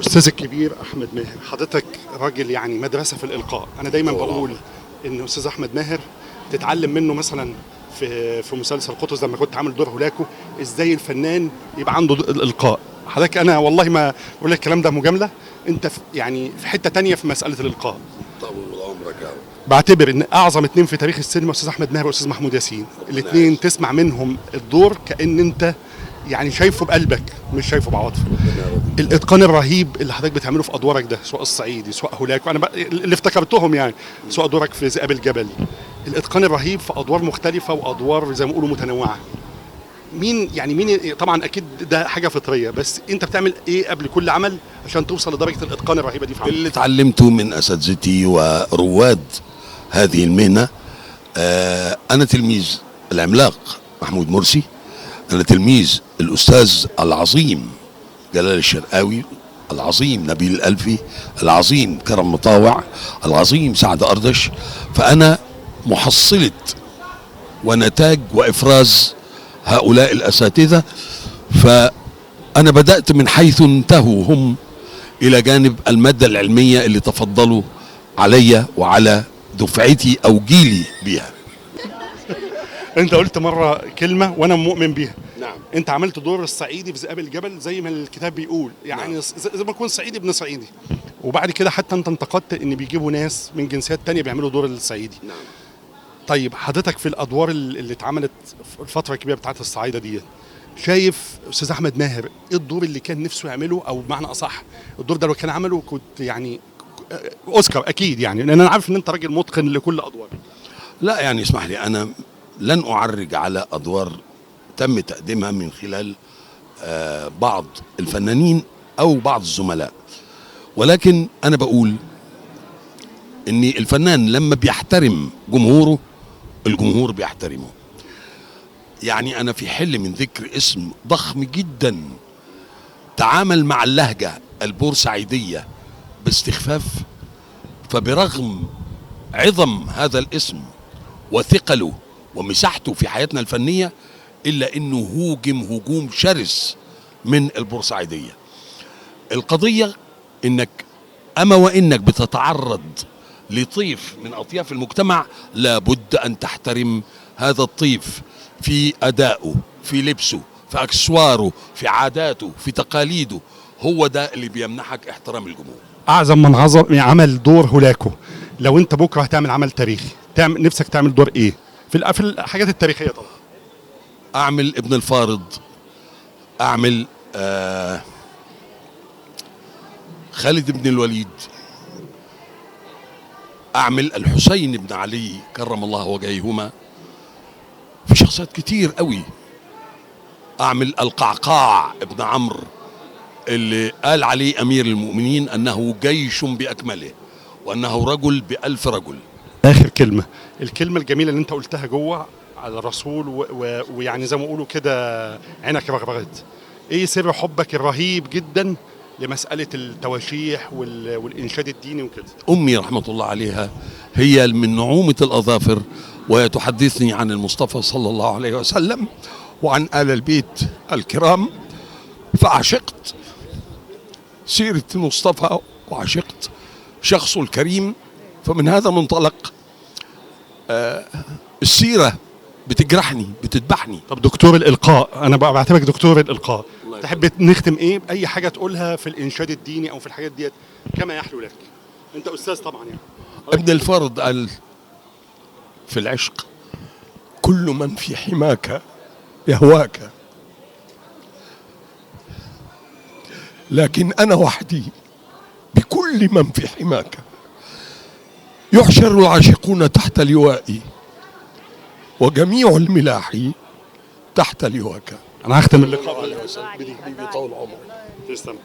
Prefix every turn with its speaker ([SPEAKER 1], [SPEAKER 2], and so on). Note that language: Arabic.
[SPEAKER 1] أستاذ الكبير أحمد ماهر، حضرتك راجل يعني مدرسة في الإلقاء. أنا دايما بقول إن أستاذ أحمد ماهر تتعلم منه مثلا في مسلسل قطز لما كنت عامل دور هولاكو، إزاي الفنان يبقى عنده الإلقاء. حضرتك أنا والله ما بقول لك الكلام ده مجاملة، أنت يعني في حتة تانية في مسألة الإلقاء.
[SPEAKER 2] طول عمرك يا رب.
[SPEAKER 1] بعتبر ان اعظم اتنين في تاريخ السينما استاذ احمد ماهر واستاذ محمود ياسين، الاتنين تسمع منهم الدور كأن انت يعني شايفه بقلبك مش شايفه بعواطفك. الاتقان الرهيب اللي حضرتك بتعمله في ادوارك ده، سواء الصعيدي سواء هولاكو، انا اللي افتكرتهم يعني، سواء دورك في ذئاب الجبل، الاتقان الرهيب في ادوار مختلفه وادوار زي ما بيقولوا متنوعه. مين طبعا اكيد ده حاجه فطريه، بس انت بتعمل ايه قبل كل عمل عشان توصل لدرجه الاتقان الرهيبه دي في عملك؟
[SPEAKER 2] اللي اتعلمته من اساتذتي ورواد هذه المهنه. انا تلميذ العملاق محمود مرسي، انا تلميذ الاستاذ العظيم جلال الشرقاوي، العظيم نبيل الألفي، العظيم كرم مطاوع، العظيم سعد أردش. فأنا محصلة ونتاج وإفراز هؤلاء الأساتذة. فأنا بدأت من حيث انتهوا هم، إلى جانب المادة العلمية اللي تفضلوا علي وعلى دفعتي أو جيلي بها.
[SPEAKER 1] انت قلت مره كلمه وانا مؤمن بيها.
[SPEAKER 2] نعم.
[SPEAKER 1] انت عملت دور الصعيدي في ذئاب الجبل زي ما الكتاب بيقول، يعني
[SPEAKER 2] نعم.
[SPEAKER 1] زي ما يكون صعيدي ابن صعيدي. وبعد كده حتى انت انتقدت ان بيجيبوا ناس من جنسيات تانية بيعملوا دور الصعيدي.
[SPEAKER 2] نعم.
[SPEAKER 1] طيب حضرتك في الادوار اللي اتعملت في الفتره الكبيره بتاعت الصعايده دي، شايف استاذ احمد ماهر ايه الدور اللي كان نفسه يعمله، او بمعنى اصح الدور ده لو كان عمله كنت يعني اوسكار اكيد، يعني لان انا عارف ان انت راجل متقن لكل ادوار.
[SPEAKER 2] لا يعني اسمح لي، أنا لن أعرج على أدوار تم تقديمها من خلال بعض الفنانين أو بعض الزملاء، ولكن أنا بقول إن الفنان لما بيحترم جمهوره الجمهور بيحترمه. يعني أنا في حل من ذكر اسم ضخم جدا تعامل مع اللهجة البورسعيدية باستخفاف، فبرغم عظم هذا الاسم وثقله ومساحته في حياتنا الفنية، إلا أنه هوجم هجوم شرس من البورسعيدية. القضية أنك أما وإنك بتتعرض لطيف من أطياف المجتمع، لابد أن تحترم هذا الطيف في أدائه، في لبسه، في أكسواره، في عاداته، في تقاليده. هو ده اللي بيمنحك احترام الجمهور.
[SPEAKER 1] اعظم من عمل دور هولاكو، لو انت بكره هتعمل عمل تاريخي نفسك تعمل دور ايه في الحاجات التاريخيه؟ طبعا
[SPEAKER 2] أعمل ابن الفارض، أعمل خالد بن الوليد، أعمل الحسين بن علي كرم الله وجههما. في شخصيات كتير قوي. أعمل القعقاع ابن عمرو اللي قال عليه أمير المؤمنين أنه جيش بأكمله وأنه رجل ب1000 رجل.
[SPEAKER 1] اخر كلمه، الكلمه الجميله اللي انت قلتها جوه على الرسول ويعني زي ما بيقولوا كده عينك رغرغت، ايه سر حبك الرهيب جدا لمساله التواشيح والانشاد الديني وكده؟
[SPEAKER 2] أمي رحمة الله عليها هي من نعومة الأظافر، وهي تحدثني عن المصطفى صلى الله عليه وسلم وعن آل البيت الكرام، فعشقت سيرة المصطفى وعشقت شخصه الكريم. فمن هذا منطلق السيرة بتجرحني بتذبحني.
[SPEAKER 1] طب دكتور الإلقاء، أنا بعتبرك دكتور الإلقاء، تحب نختم إيه بأي حاجة تقولها في الإنشاد الديني أو في الحاجات ديت كما يحلو لك؟ أنت أستاذ طبعا يعني.
[SPEAKER 2] ابن الفارض قال في العشق: كل من في حماك يهواك، لكن أنا وحدي بكل من في حماك. يحشر العاشقون تحت لوائي، وجميع الملاح تحت لواك.
[SPEAKER 1] أنا هختم اللقاء
[SPEAKER 2] بدي طول عمرك.
[SPEAKER 1] تسلم.